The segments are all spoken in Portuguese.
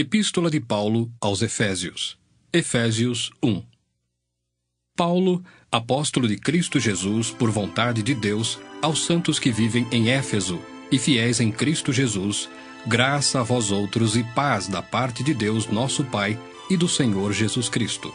Epístola de Paulo aos Efésios. Efésios 1. Paulo, apóstolo de Cristo Jesus, por vontade de Deus, aos santos que vivem em Éfeso e fiéis em Cristo Jesus, graça a vós outros e paz da parte de Deus nosso Pai e do Senhor Jesus Cristo.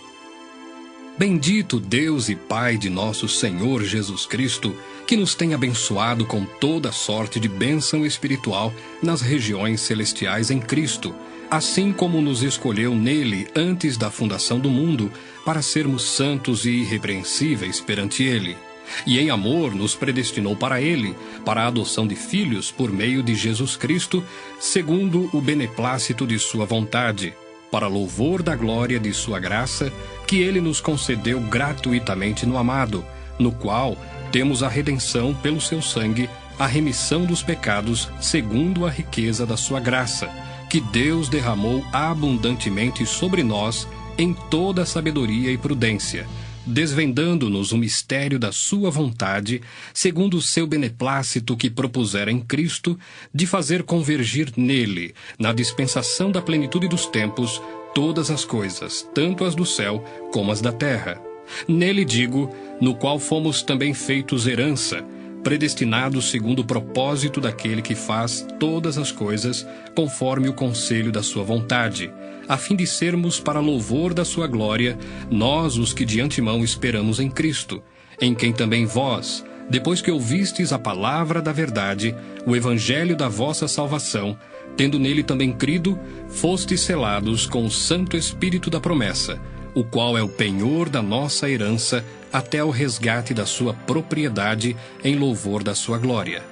Bendito Deus e Pai de nosso Senhor Jesus Cristo, que nos tem abençoado com toda sorte de bênção espiritual nas regiões celestiais em Cristo, assim como nos escolheu nele antes da fundação do mundo, para sermos santos e irrepreensíveis perante ele. E em amor nos predestinou para ele, para a adoção de filhos por meio de Jesus Cristo, segundo o beneplácito de sua vontade, para louvor da glória de sua graça, que ele nos concedeu gratuitamente no amado, no qual temos a redenção pelo seu sangue, a remissão dos pecados, segundo a riqueza da sua graça, que Deus derramou abundantemente sobre nós em toda sabedoria e prudência, desvendando-nos o mistério da sua vontade, segundo o seu beneplácito que propusera em Cristo, de fazer convergir nele, na dispensação da plenitude dos tempos, todas as coisas, tanto as do céu como as da terra. Nele digo, no qual fomos também feitos herança, predestinados segundo o propósito daquele que faz todas as coisas, conforme o conselho da sua vontade, a fim de sermos para louvor da sua glória, nós os que de antemão esperamos em Cristo, em quem também vós, depois que ouvistes a palavra da verdade, o evangelho da vossa salvação, tendo nele também crido, fostes selados com o Santo Espírito da promessa, o qual é o penhor da nossa herança até ao resgate da sua propriedade em louvor da sua glória.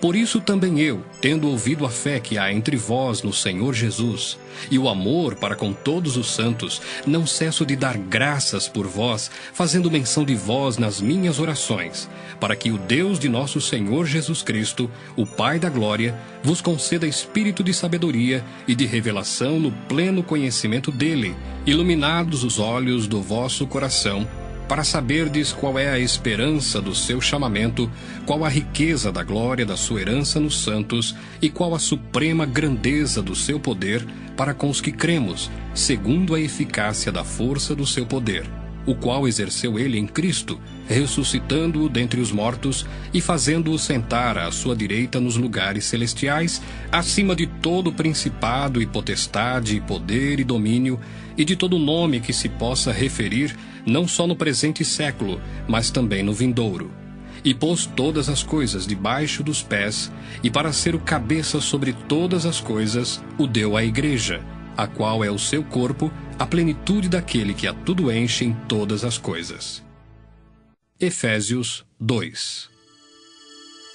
Por isso também eu, tendo ouvido a fé que há entre vós no Senhor Jesus, e o amor para com todos os santos, não cesso de dar graças por vós, fazendo menção de vós nas minhas orações, para que o Deus de nosso Senhor Jesus Cristo, o Pai da glória, vos conceda espírito de sabedoria e de revelação no pleno conhecimento dele, iluminados os olhos do vosso coração, para saberdes qual é a esperança do seu chamamento, qual a riqueza da glória da sua herança nos santos, e qual a suprema grandeza do seu poder para com os que cremos, segundo a eficácia da força do seu poder, o qual exerceu ele em Cristo, ressuscitando-o dentre os mortos e fazendo-o sentar à sua direita nos lugares celestiais, acima de todo principado e potestade e poder e domínio, e de todo nome que se possa referir, não só no presente século, mas também no vindouro. E pôs todas as coisas debaixo dos pés, e para ser o cabeça sobre todas as coisas, o deu à igreja, a qual é o seu corpo, a plenitude daquele que a tudo enche em todas as coisas. Efésios 2.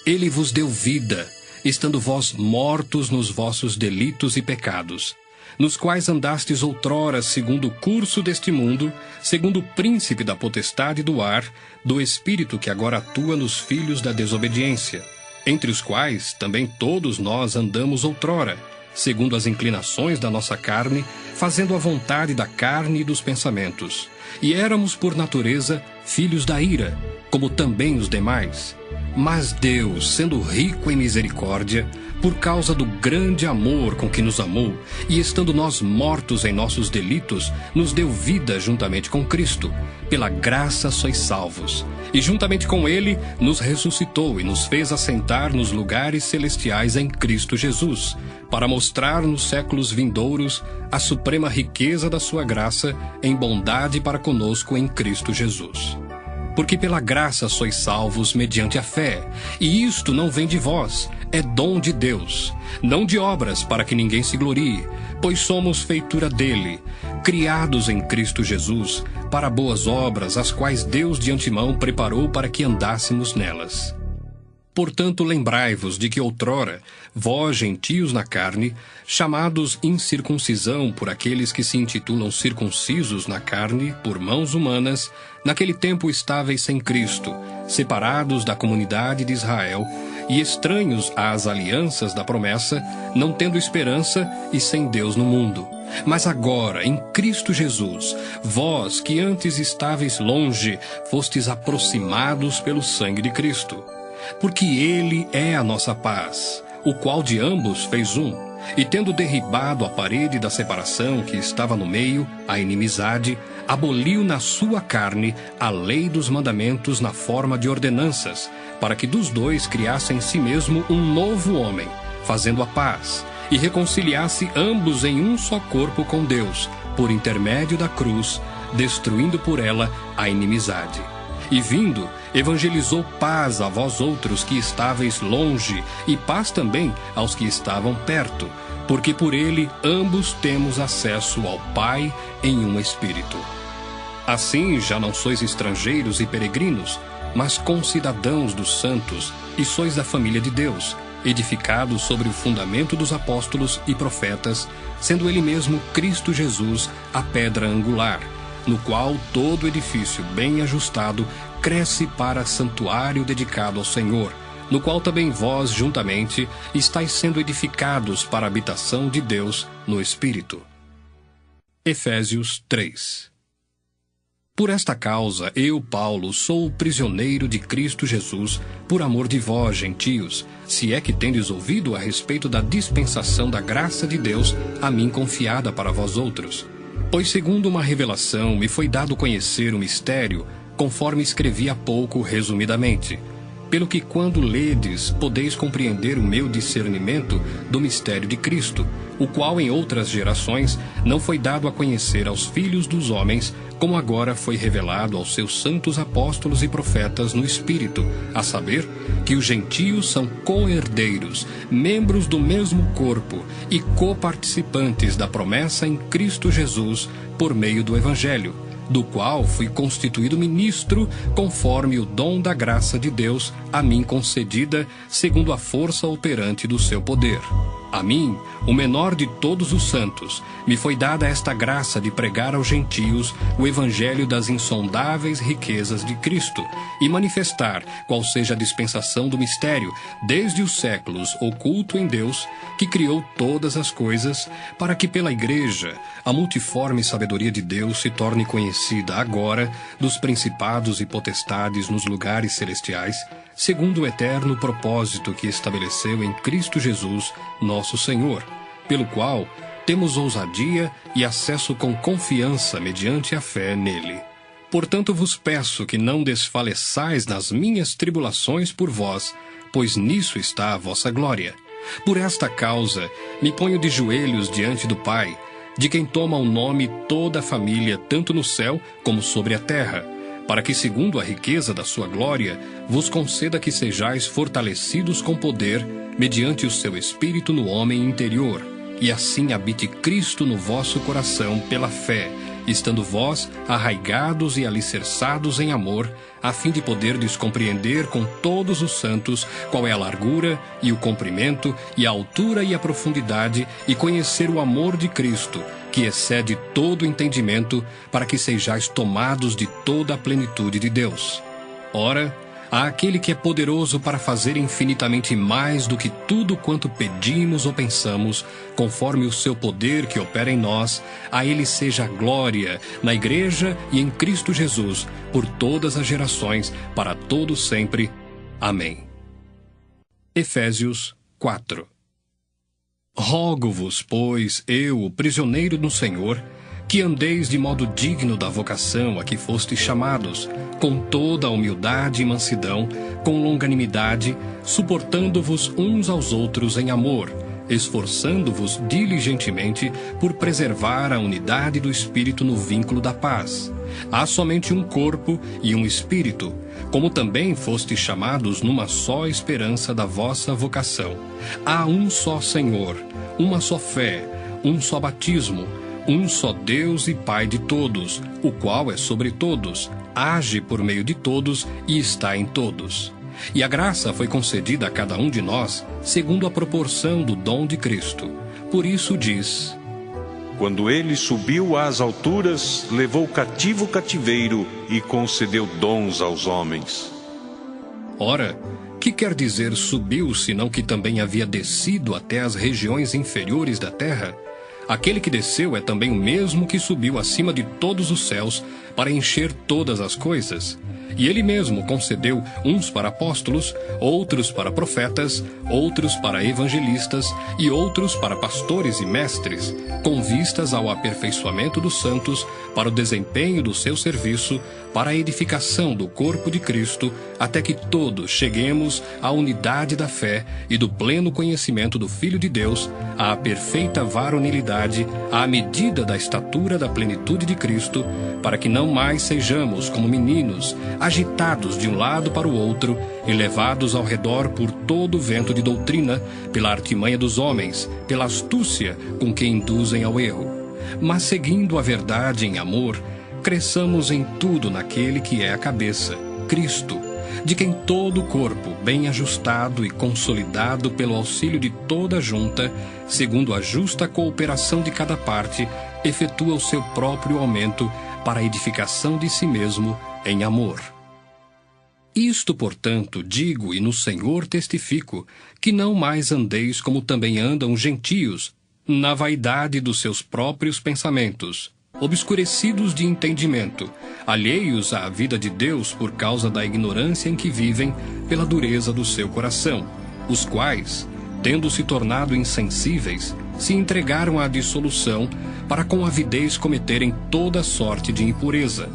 Ele vos deu vida, estando vós mortos nos vossos delitos e pecados, nos quais andastes outrora segundo o curso deste mundo, segundo o príncipe da potestade do ar, do espírito que agora atua nos filhos da desobediência, entre os quais também todos nós andamos outrora, segundo as inclinações da nossa carne, fazendo a vontade da carne e dos pensamentos. E éramos por natureza filhos da ira, como também os demais. Mas Deus, sendo rico em misericórdia, por causa do grande amor com que nos amou, e estando nós mortos em nossos delitos, nos deu vida juntamente com Cristo. Pela graça sois salvos. E juntamente com ele nos ressuscitou e nos fez assentar nos lugares celestiais em Cristo Jesus, para mostrar nos séculos vindouros a suprema riqueza da sua graça em bondade para conosco em Cristo Jesus. Porque pela graça sois salvos mediante a fé, e isto não vem de vós, é dom de Deus, não de obras para que ninguém se glorie, pois somos feitura dele, criados em Cristo Jesus, para boas obras, as quais Deus de antemão preparou para que andássemos nelas. Portanto, lembrai-vos de que outrora, vós, gentios na carne, chamados incircuncisão por aqueles que se intitulam circuncisos na carne, por mãos humanas, naquele tempo estáveis sem Cristo, separados da comunidade de Israel, e estranhos às alianças da promessa, não tendo esperança e sem Deus no mundo. Mas agora, em Cristo Jesus, vós que antes estáveis longe, fostes aproximados pelo sangue de Cristo. Porque ele é a nossa paz, o qual de ambos fez um, E tendo derribado a parede da separação que estava no meio, a inimizade, aboliu na sua carne a lei dos mandamentos na forma de ordenanças, para que dos dois criasse em si mesmo um novo homem, fazendo a paz, e reconciliasse ambos em um só corpo com Deus, por intermédio da cruz, destruindo por ela a inimizade. E vindo, evangelizou paz a vós outros que estáveis longe, e paz também aos que estavam perto, porque por ele ambos temos acesso ao Pai em um Espírito. Assim já não sois estrangeiros e peregrinos, mas concidadãos dos santos, e sois da família de Deus, edificados sobre o fundamento dos apóstolos e profetas, sendo ele mesmo Cristo Jesus a pedra angular, no qual todo edifício bem ajustado cresce para santuário dedicado ao Senhor, no qual também vós, juntamente, estáis sendo edificados para a habitação de Deus no Espírito. Efésios 3. Por esta causa, eu, Paulo, sou o prisioneiro de Cristo Jesus, por amor de vós, gentios, se é que tendes ouvido a respeito da dispensação da graça de Deus, a mim confiada para vós outros. Pois segundo uma revelação me foi dado conhecer o mistério, conforme escrevi há pouco resumidamente. Pelo que quando ledes, podeis compreender o meu discernimento do mistério de Cristo, o qual em outras gerações não foi dado a conhecer aos filhos dos homens, como agora foi revelado aos seus santos apóstolos e profetas no Espírito, a saber, que os gentios são co-herdeiros, membros do mesmo corpo e coparticipantes da promessa em Cristo Jesus, por meio do Evangelho, do qual fui constituído ministro, conforme o dom da graça de Deus a mim concedida, segundo a força operante do seu poder. A mim, o menor de todos os santos, me foi dada esta graça de pregar aos gentios o evangelho das insondáveis riquezas de Cristo e manifestar qual seja a dispensação do mistério, desde os séculos oculto em Deus, que criou todas as coisas, para que pela Igreja a multiforme sabedoria de Deus se torne conhecida agora dos principados e potestades nos lugares celestiais, segundo o eterno propósito que estabeleceu em Cristo Jesus, nosso Senhor, pelo qual temos ousadia e acesso com confiança mediante a fé nele. Portanto vos peço que não desfaleçais nas minhas tribulações por vós, pois nisso está a vossa glória. Por esta causa me ponho de joelhos diante do Pai, de quem toma o nome toda a família, tanto no céu como sobre a terra, para que, segundo a riqueza da sua glória, vos conceda que sejais fortalecidos com poder, mediante o seu Espírito no homem interior, e assim habite Cristo no vosso coração pela fé, estando vós arraigados e alicerçados em amor, a fim de poderdes compreender com todos os santos qual é a largura e o comprimento e a altura e a profundidade, e conhecer o amor de Cristo, que excede todo entendimento, para que sejais tomados de toda a plenitude de Deus. Ora, há aquele que é poderoso para fazer infinitamente mais do que tudo quanto pedimos ou pensamos, conforme o seu poder que opera em nós, a ele seja a glória, na Igreja e em Cristo Jesus, por todas as gerações, para todo sempre. Amém. Efésios 4. Rogo-vos, pois, eu, o prisioneiro no Senhor, que andeis de modo digno da vocação a que fostes chamados, com toda a humildade e mansidão, com longanimidade, suportando-vos uns aos outros em amor, esforçando-vos diligentemente por preservar a unidade do Espírito no vínculo da paz. Há somente um corpo e um Espírito, como também fostes chamados numa só esperança da vossa vocação. Há um só Senhor, uma só fé, um só batismo, um só Deus e Pai de todos, o qual é sobre todos, age por meio de todos e está em todos. E a graça foi concedida a cada um de nós, segundo a proporção do dom de Cristo. Por isso diz: quando ele subiu às alturas, levou cativo o cativeiro e concedeu dons aos homens. Ora, que quer dizer subiu, senão que também havia descido até as regiões inferiores da terra? Aquele que desceu é também o mesmo que subiu acima de todos os céus para encher todas as coisas. E ele mesmo concedeu uns para apóstolos, outros para profetas, outros para evangelistas e outros para pastores e mestres, com vistas ao aperfeiçoamento dos santos, para o desempenho do seu serviço, para a edificação do corpo de Cristo, até que todos cheguemos à unidade da fé e do pleno conhecimento do Filho de Deus, à perfeita varonilidade, à medida da estatura da plenitude de Cristo, para que não mais sejamos como meninos, agitados de um lado para o outro e levados ao redor por todo o vento de doutrina, pela artimanha dos homens, pela astúcia com que induzem ao erro. Mas seguindo a verdade em amor, cresçamos em tudo naquele que é a cabeça, Cristo, de quem todo o corpo, bem ajustado e consolidado pelo auxílio de toda a junta, segundo a justa cooperação de cada parte, efetua o seu próprio aumento para a edificação de si mesmo em amor. Isto, portanto, digo e no Senhor testifico, que não mais andeis como também andam os gentios, na vaidade dos seus próprios pensamentos, obscurecidos de entendimento, alheios à vida de Deus por causa da ignorância em que vivem, pela dureza do seu coração, os quais, tendo se tornado insensíveis, se entregaram à dissolução, para com avidez cometerem toda sorte de impureza.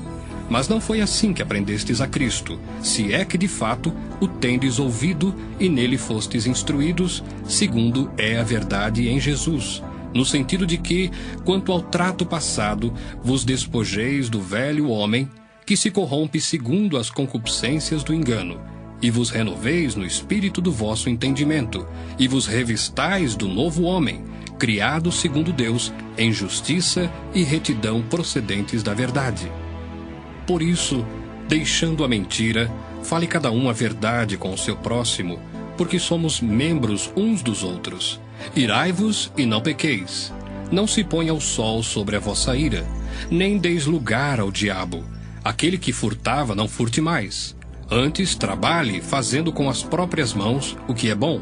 Mas não foi assim que aprendestes a Cristo, se é que de fato o tendes ouvido e nele fostes instruídos, segundo é a verdade em Jesus, no sentido de que, quanto ao trato passado, vos despojeis do velho homem, que se corrompe segundo as concupiscências do engano, e vos renoveis no espírito do vosso entendimento, e vos revistais do novo homem, criado segundo Deus, em justiça e retidão procedentes da verdade. Por isso, deixando a mentira, fale cada um a verdade com o seu próximo, porque somos membros uns dos outros. Irai-vos e não pequeis. Não se ponha o sol sobre a vossa ira, nem deis lugar ao diabo. Aquele que furtava, não furte mais. Antes, trabalhe, fazendo com as próprias mãos o que é bom,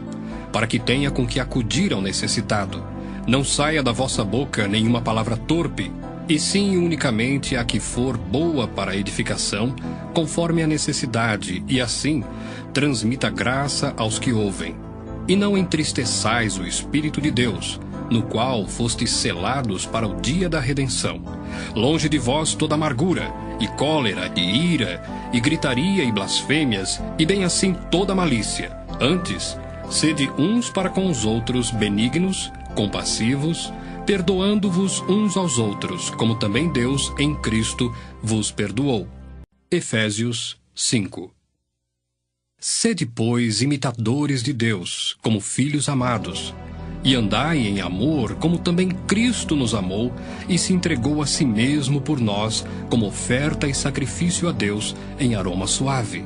para que tenha com que acudir ao necessitado. Não saia da vossa boca nenhuma palavra torpe, e sim unicamente a que for boa para a edificação, conforme a necessidade, e assim transmita graça aos que ouvem. E não entristeçais o Espírito de Deus, no qual fostes selados para o dia da redenção. Longe de vós toda amargura, e cólera, e ira, e gritaria, e blasfêmias, e bem assim toda malícia. Antes, sede uns para com os outros benignos, compassivos, perdoando-vos uns aos outros, como também Deus, em Cristo, vos perdoou. Efésios 5. Sede, pois, imitadores de Deus, como filhos amados, e andai em amor, como também Cristo nos amou e se entregou a si mesmo por nós, como oferta e sacrifício a Deus em aroma suave.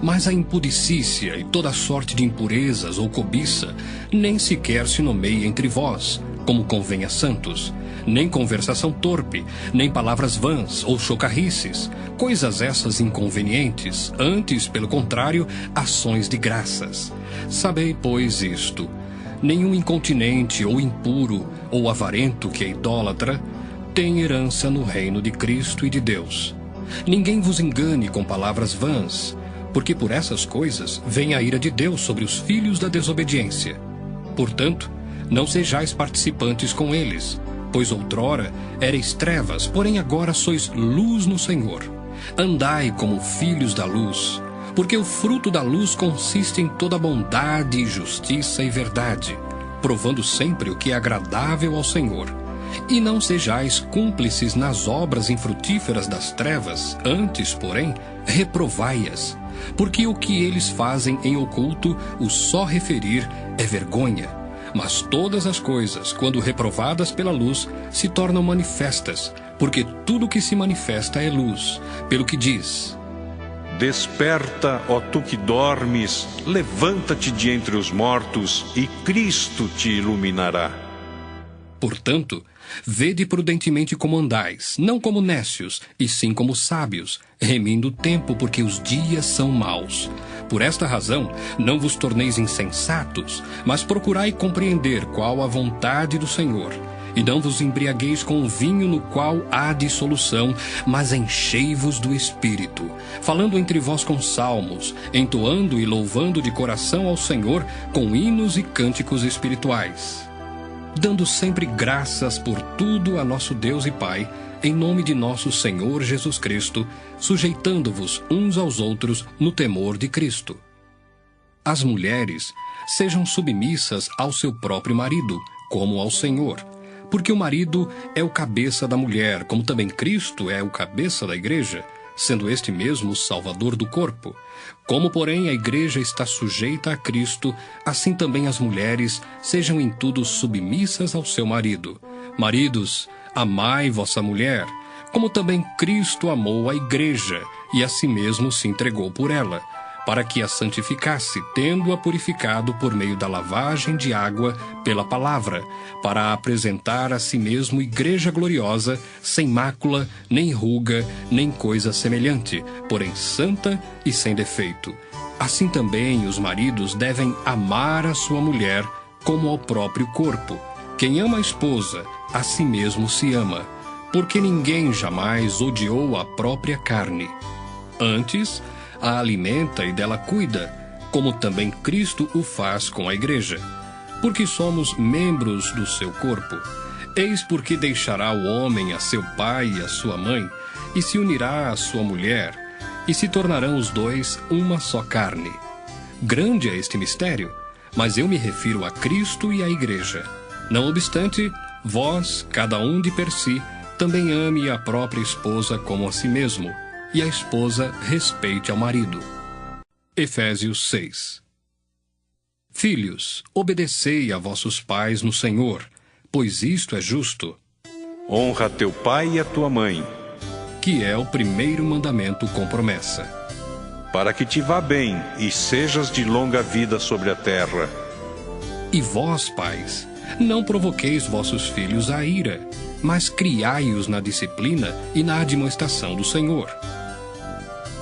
Mas a impudicícia e toda sorte de impurezas ou cobiça nem sequer se nomeia entre vós, como convém a santos, nem conversação torpe, nem palavras vãs ou chocarrices, coisas essas inconvenientes, antes, pelo contrário, ações de graças. Sabei, pois, isto: nenhum incontinente ou impuro ou avarento que é idólatra tem herança no reino de Cristo e de Deus. Ninguém vos engane com palavras vãs, porque por essas coisas vem a ira de Deus sobre os filhos da desobediência. Portanto, não sejais participantes com eles, pois outrora erais trevas, porém agora sois luz no Senhor. Andai como filhos da luz, porque o fruto da luz consiste em toda bondade, justiça e verdade, provando sempre o que é agradável ao Senhor. E não sejais cúmplices nas obras infrutíferas das trevas, antes, porém, reprovai-as, porque o que eles fazem em oculto, o só referir é vergonha. Mas todas as coisas, quando reprovadas pela luz, se tornam manifestas, porque tudo que se manifesta é luz, pelo que diz: Desperta, ó tu que dormes, levanta-te de entre os mortos, e Cristo te iluminará. Portanto, vede prudentemente como andais, não como nécios, e sim como sábios, remindo o tempo, porque os dias são maus. Por esta razão, não vos torneis insensatos, mas procurai compreender qual a vontade do Senhor. E não vos embriagueis com o vinho no qual há dissolução, mas enchei-vos do Espírito, falando entre vós com salmos, entoando e louvando de coração ao Senhor com hinos e cânticos espirituais, dando sempre graças por tudo a nosso Deus e Pai, em nome de nosso Senhor Jesus Cristo, sujeitando-vos uns aos outros no temor de Cristo. As mulheres sejam submissas ao seu próprio marido, como ao Senhor, porque o marido é o cabeça da mulher, como também Cristo é o cabeça da igreja, sendo este mesmo o Salvador do corpo. Como, porém, a igreja está sujeita a Cristo, assim também as mulheres sejam em tudo submissas ao seu marido. Maridos, amai vossa mulher, como também Cristo amou a igreja, e a si mesmo se entregou por ela, para que a santificasse, tendo-a purificado por meio da lavagem de água pela palavra, para a apresentar a si mesmo igreja gloriosa, sem mácula, nem ruga, nem coisa semelhante, porém santa e sem defeito. Assim também os maridos devem amar a sua mulher como ao próprio corpo. Quem ama a esposa, a si mesmo se ama, porque ninguém jamais odiou a própria carne. Antes, a alimenta e dela cuida, como também Cristo o faz com a igreja, porque somos membros do seu corpo. Eis porque deixará o homem a seu pai e a sua mãe, e se unirá à sua mulher, e se tornarão os dois uma só carne. Grande é este mistério, mas eu me refiro a Cristo e à igreja. Não obstante, vós, cada um de per si, também ame a própria esposa como a si mesmo, e a esposa respeite ao marido. Efésios 6. Filhos, obedecei a vossos pais no Senhor, pois isto é justo. Honra teu pai e a tua mãe, que é o primeiro mandamento com promessa. para que te vá bem e sejas de longa vida sobre a terra. E vós, pais, não provoqueis vossos filhos à ira, mas criai-os na disciplina e na admoestação do Senhor.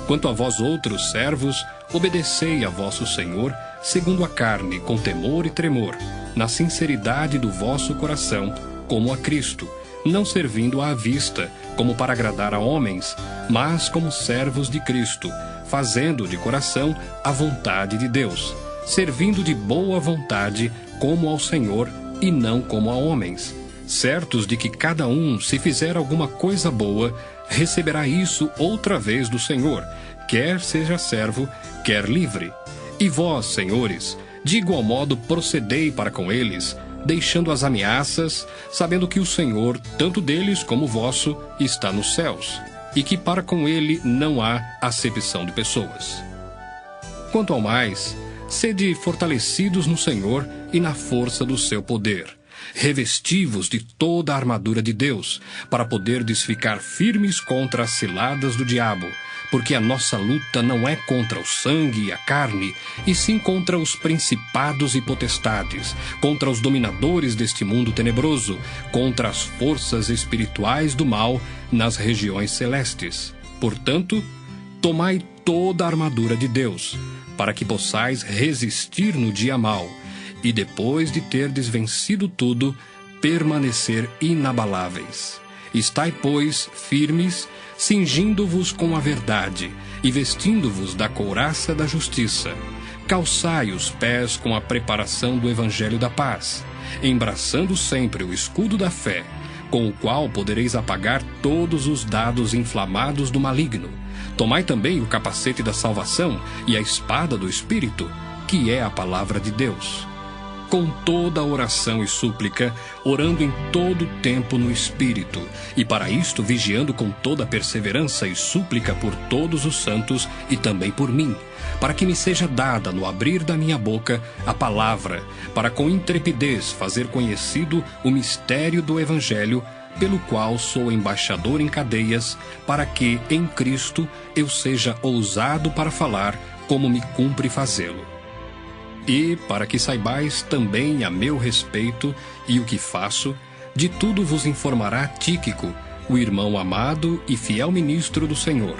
Quanto a vós outros servos, obedecei a vosso Senhor, segundo a carne, com temor e tremor, na sinceridade do vosso coração, como a Cristo, não servindo à vista, como para agradar a homens, mas como servos de Cristo, fazendo de coração a vontade de Deus, servindo de boa vontade, como ao Senhor e não como a homens, certos de que cada um, se fizer alguma coisa boa, receberá isso outra vez do Senhor, quer seja servo, quer livre. E vós, senhores, de igual modo procedei para com eles, deixando as ameaças, sabendo que o Senhor, tanto deles como vosso, está nos céus, e que para com ele não há acepção de pessoas. Quanto ao mais, sede fortalecidos no Senhor e na força do seu poder. Revesti-vos de toda a armadura de Deus, para poderdes ficar firmes contra as ciladas do diabo, porque a nossa luta não é contra o sangue e a carne, e sim contra os principados e potestades, contra os dominadores deste mundo tenebroso, contra as forças espirituais do mal nas regiões celestes. Portanto, tomai toda a armadura de Deus, para que possais resistir no dia mau, e depois de terdes vencido tudo, permanecer inabaláveis. Estai, pois, firmes, cingindo-vos com a verdade, e vestindo-vos da couraça da justiça. Calçai os pés com a preparação do evangelho da paz, embraçando sempre o escudo da fé, com o qual podereis apagar todos os dados inflamados do maligno. Tomai também o capacete da salvação e a espada do Espírito, que é a palavra de Deus. Com toda a oração e súplica, orando em todo o tempo no Espírito, e para isto vigiando com toda a perseverança e súplica por todos os santos e também por mim, para que me seja dada no abrir da minha boca a palavra, para com intrepidez fazer conhecido o mistério do Evangelho, pelo qual sou embaixador em cadeias, para que, em Cristo, eu seja ousado para falar como me cumpre fazê-lo. E, para que saibais também a meu respeito e o que faço, de tudo vos informará Tíquico, o irmão amado e fiel ministro do Senhor.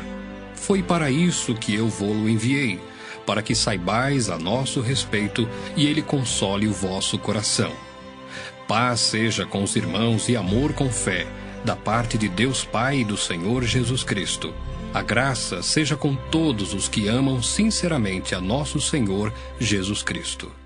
Foi para isso que eu vô-lo enviei, para que saibais a nosso respeito e ele console o vosso coração. Paz seja com os irmãos e amor com fé, da parte de Deus Pai e do Senhor Jesus Cristo. A graça seja com todos os que amam sinceramente a nosso Senhor Jesus Cristo.